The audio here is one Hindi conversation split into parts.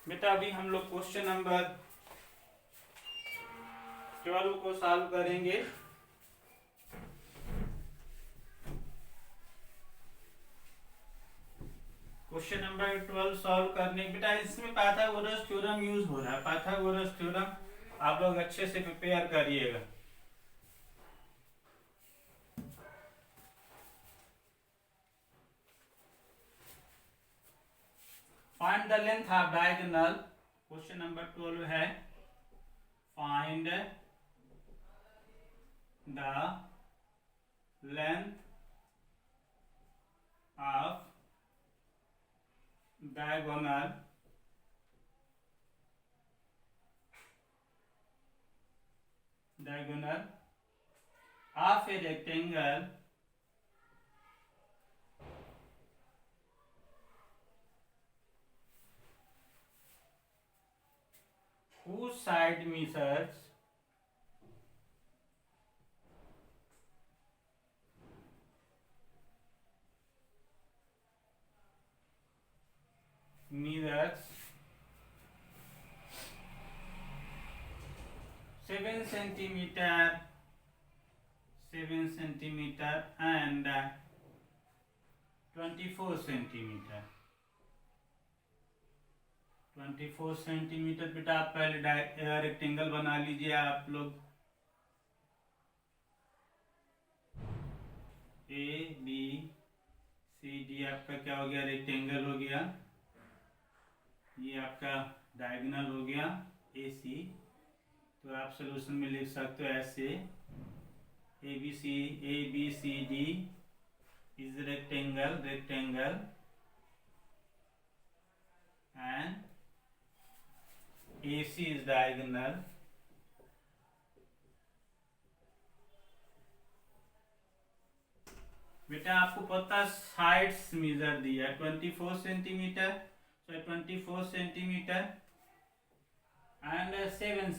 बेटा अभी हम लोग क्वेश्चन नंबर 12 को सॉल्व करेंगे। क्वेश्चन नंबर 12 सॉल्व करने बेटा इसमें पाइथागोरस थ्योरम यूज हो रहा है। पाइथागोरस थ्योरम आप लोग अच्छे से प्रिपेयर करिएगा। Find the length of diagonal, question number 12 है find the length of diagonal of a rectangle whose side measures meters 7 centimeter and 24 centimeter। 24 centimetre बेटा आप पहले रेक्टेंगल बना लीजिए। आप लोग ए बी सी डी आपका क्या हो गया, रेक्टेंगल हो गया। ये आपका डायगोनल हो गया ए सी। तो आप सोल्यूशन में लिख सकते हो ऐसे A B C D is rectangle and AC is diagonal बेटा आपको पता साइड्स मेजर दिया 24 सेंटीमीटर, 24 सेंटीमीटर एंड 7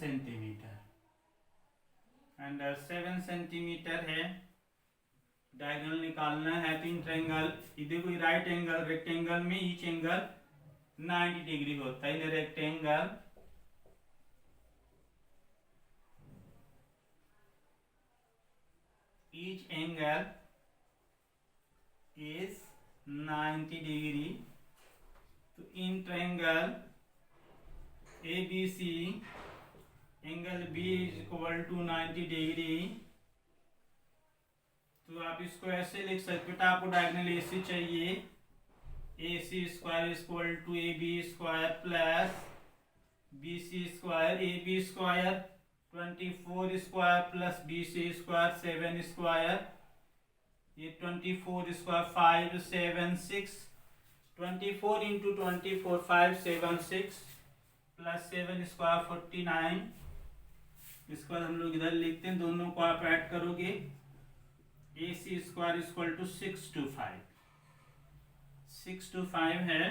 सेंटीमीटर है। डायगोनल निकालना है तो इन ट्रायंगल देखो राइट एंगल रेक्टेंगल में ईच एंगल 90 डिग्री होता है। Rectangle each angle is 90 degree। तो in triangle ABC angle B is equal to 90 degree. तो आप इसको ऐसे लिख सकते हो। आपको डायगोनल AC चाहिए, AC square is equal to AB square plus BC square. AB square 24 square plus BC square 7 square, ये 24 स्क्वायर 5 7 6, 24 इंटू 24 5 7 6 प्लस 7 स्क्वायर 49। इसके बाद हम लोग इधर लिखते हैं, दोनों को आप ऐड करोगे AC स्क्वायर इक्वल टू 625 है।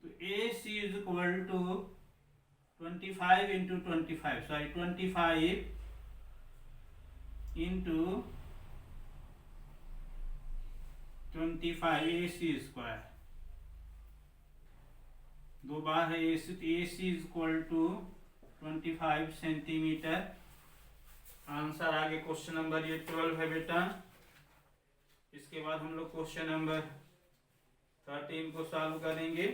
तो AC is equal to 25 into 25 into 25 AC square. दो बार है AC, तो AC is equal to 25 centimetre. Answer आगे क्वेश्चन नंबर ये 12 है बेटा। इसके बाद हम लोग क्वेश्चन नंबर 13 को सॉल्व करेंगे।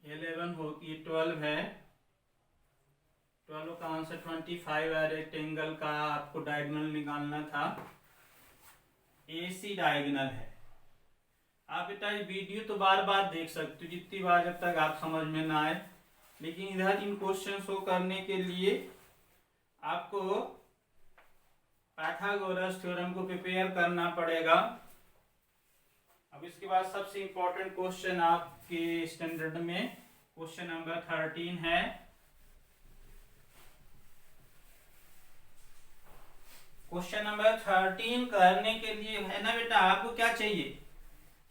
11 होगी 12 है। 12 का आंसर 25 है। रेक्टेंगल का आपको डायगोनल निकालना था। AC डायगोनल है। आप बेटा ये वीडियो तो बार बार देख सकते हो जितनी बार जब तक आप समझ में ना आए, लेकिन इधर इन क्वेश्चन को करने के लिए आपको पाइथागोरस थ्योरम को प्रिपेयर करना पड़ेगा। अब इसके बाद सबसे इंपॉर्टेंट क्वेश्चन आपके स्टैंडर्ड में क्वेश्चन नंबर 13 है। क्वेश्चन नंबर 13 करने के लिए है ना बेटा, आपको क्या चाहिए,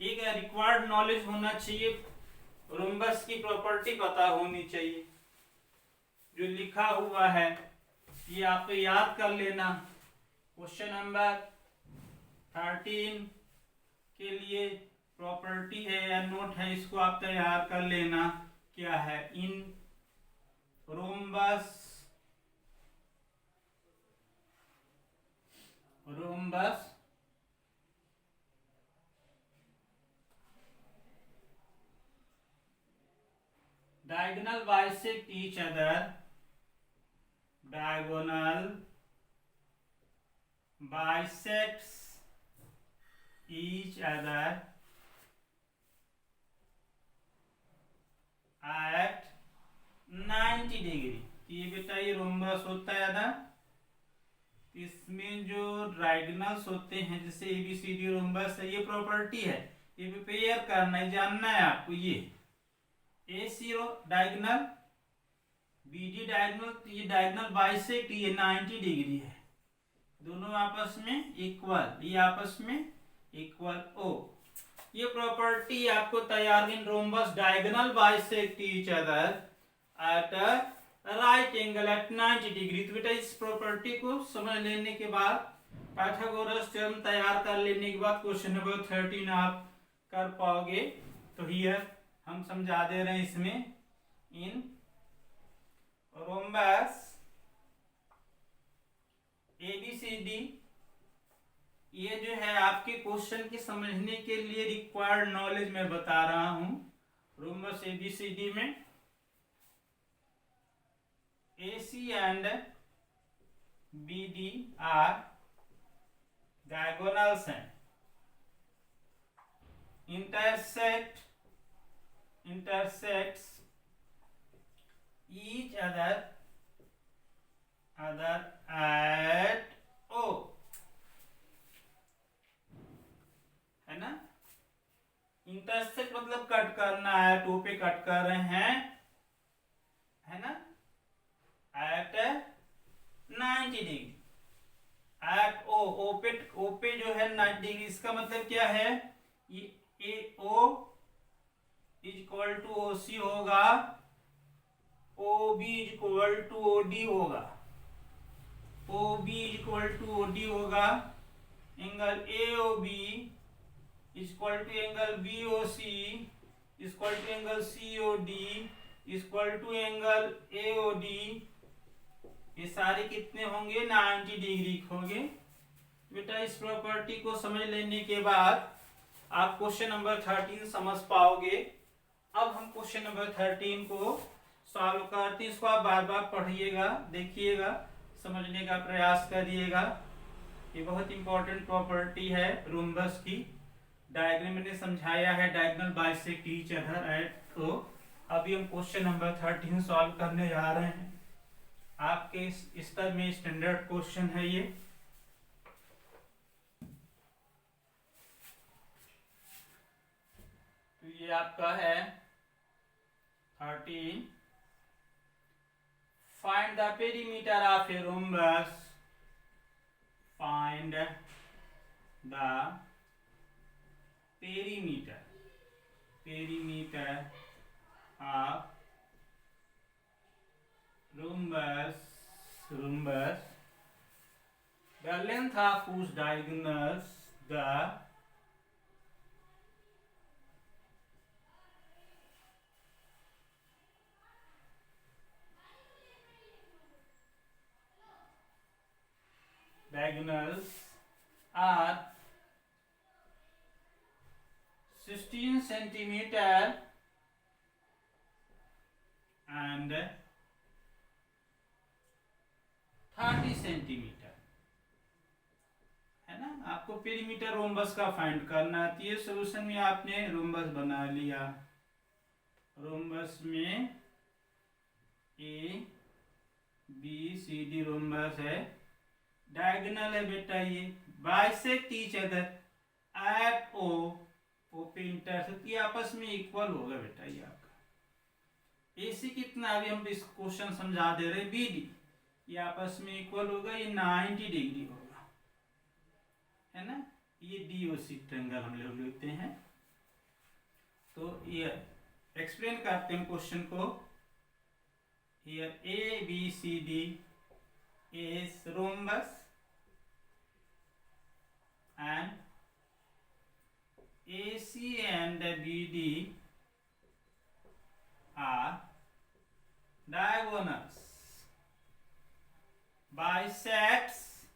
एक रिक्वायर्ड नॉलेज होना चाहिए, रोम्बस की प्रॉपर्टी पता होनी चाहिए। जो लिखा हुआ है ये आप याद कर लेना। क्वेश्चन नंबर 13 के लिए प्रॉपर्टी है या नोट है, इसको आप तैयार कर लेना। क्या है? इन rhombus diagonal bisect each other, diagonal bisects each other at 90 degree. ये बेटा ये रोम्बस होता है ना, इसमें जो डायगोनल्स होते हैं जैसे ABCD रोम्बस है, ये प्रॉपर्टी है, ये प्रिपेयर करना है, जानना है आपको। ये AC डायगोनल, BD डायगोनल, तो ये डायगोनल बाइसेक्ट ये 90 डिग्री है, दोनों आपस में इक्वल, ये आपस में इक्वल ओ। ये प्रॉपर्टी आपको तैयार in rhombus diagonal bisect each other at right angle at 90 degree. तो बेटा इस प्रॉपर्टी को समझ लेने के बाद, पाइथागोरस थ्योरम तैयार कर लेने के बाद क्वेश्चन नंबर 13 आप कर पाओगे। तो हियर हम समझा दे रहे हैं इसमें, इन रोम्बस ABCD, ये जो है आपके क्वेश्चन के समझने के लिए रिक्वायर्ड नॉलेज मैं बता रहा हूं। रोम्बस ABCD में AC and BD are diagonals हैं, intersects each other at O, है ना। इंटरसेक्ट मतलब कट करना है, टो पे कट कर रहे हैं, है ना, एट 90 डिग्री एट ओ पे जो है 90 डिग्री। इसका मतलब क्या है? ये AO is equal to OC होगा, OB is equal to OD होगा, OB is equal to OD होगा, angle AOB is equal to angle BOC is equal to angle COD is equal to angle AOD। ये सारे कितने होंगे? 90 डिग्री होंगे। बेटा इस प्रॉपर्टी को समझ लेने के बाद आप क्वेश्चन नंबर 13 समझ पाओगे। अब हम क्वेश्चन नंबर 13 को सॉल्व करते हैं। इसको आप बार बार पढ़िएगा, देखिएगा, समझने का प्रयास करिएगा। ये बहुत इंपॉर्टेंट प्रॉपर्टी है रोम्बस की। डायग्राम मैंने समझाया है, diagonal bisect each other at O. अभी हम क्वेश्चन नंबर 13 सॉल्व करने जा रहे हैं। आपके स्तर में स्टैंडर्ड क्वेश्चन है ये। तो ये आपका है 13, find the perimeter of a rhombus, find the perimeter of rhombus, the length of whose diagonals the diagonals are 16 centimeter and 30 centimetre, है ना। आपको पेरीमीटर रोम्बस का फाइंड करना है। तो ये सोल्यूशन में आपने रोम्बस बना लिया। रोम्बस में ABCD रोम्बस है, डायगोनल है बेटा, ये bisect each other eight O पे इंटरसेक्ट, ये आपस में इक्वल होगा बेटा। ये आपका AC कितना, अभी हम इस क्वेश्चन समझा दे रहे हैं, BD ये आपस में इक्वल होगा, ये 90 डिग्री होगा, है ना। ये DOC ट्रायंगल हम लोग लेते हैं। तो ये एक्सप्लेन करते हैं क्वेश्चन को। Here ABCD is rhombus and AC and BD are diagonals, bisects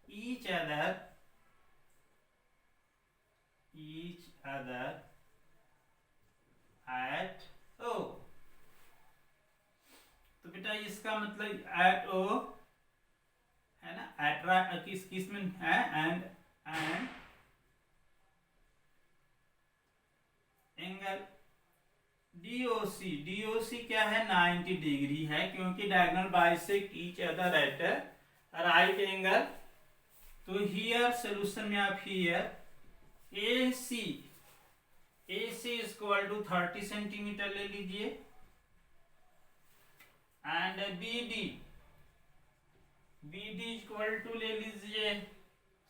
each other at O। तो बेटा इसका मतलब एट O है ना, एट किस में है, एंड एंगल DOC क्या है, 90 डिग्री है, क्योंकि diagonal bisect each other at right angle. तो हियर सोल्यूशन में आप here AC is equal to 30 centimetre ले लीजिए, एंड BD इक्वल टू ले लीजिए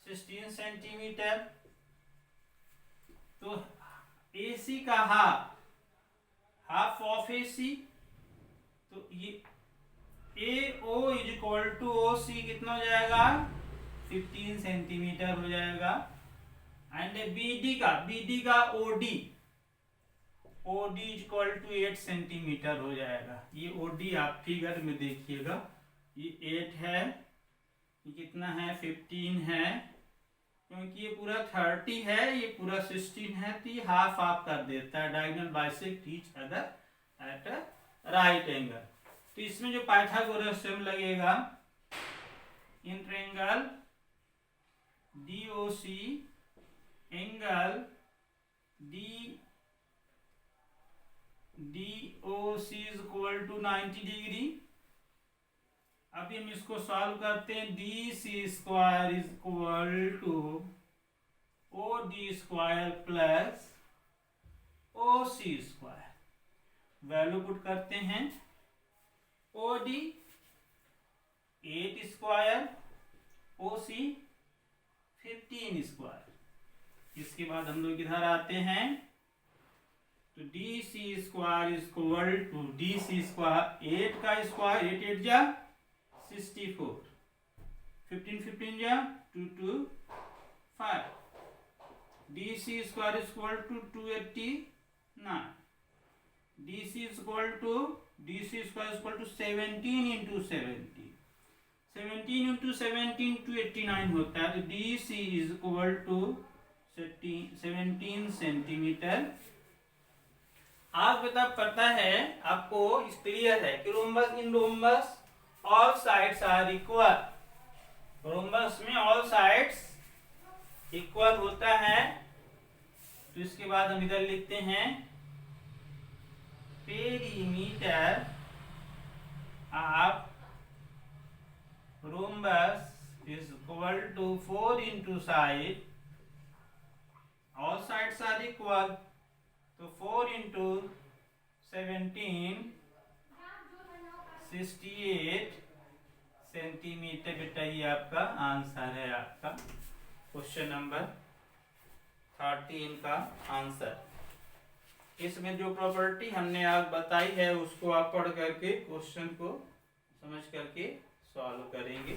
16 सेंटीमीटर। तो AC का हाफ ऑफ AC, तो ये AO is equal to OC कितना हो जाएगा, 15 सेंटीमीटर हो जाएगा। एंड BD का OD is equal to 8 centimetre हो जाएगा। ये OD आप फिगर में देखिएगा, ये 8 है, ये कितना है, 15 है, क्योंकि ये पूरा 30 है, ये पूरा 16 है, तो ये हाफ कर देता है। Diagonal bisect each other at right angle. तो इसमें जो पाइथागोरस थ्योरम लगेगा, in triangle DOC angle DOC is equal to 90 degree. अभी हम इसको सॉल्व करते हैं। DC square is equal to OD square plus OC square. Value put करते हैं। OD 8 square, OC 15 square. इसके बाद हम लोग इधर आते हैं, तो DC square is equal to DC square 8 का स्क्वायर, 8 8 जा 64, 15 जा 2 2 5। DC square is equal to 289। DC square is equal to 17 into 17, 17 into 17 289 होता है। तो DC is equal to 17 centimetre. आप बता पता है आपको, इस क्लियर है कि rhombus all sides are equal. Rhombus में ऑल साइड्स इक्वल होता है। तो इसके बाद हम इधर लिखते हैं, perimeter of rhombus is equal to 4 into side, all sides are equal, तो 4 इंटू 17 68 सेंटीमीटर। बेटा ये आपका आंसर है, आपका क्वेश्चन नंबर 13 का आंसर। इसमें जो प्रॉपर्टी हमने आज बताई है उसको आप पढ़ करके क्वेश्चन को समझ करके सॉल्व करेंगे।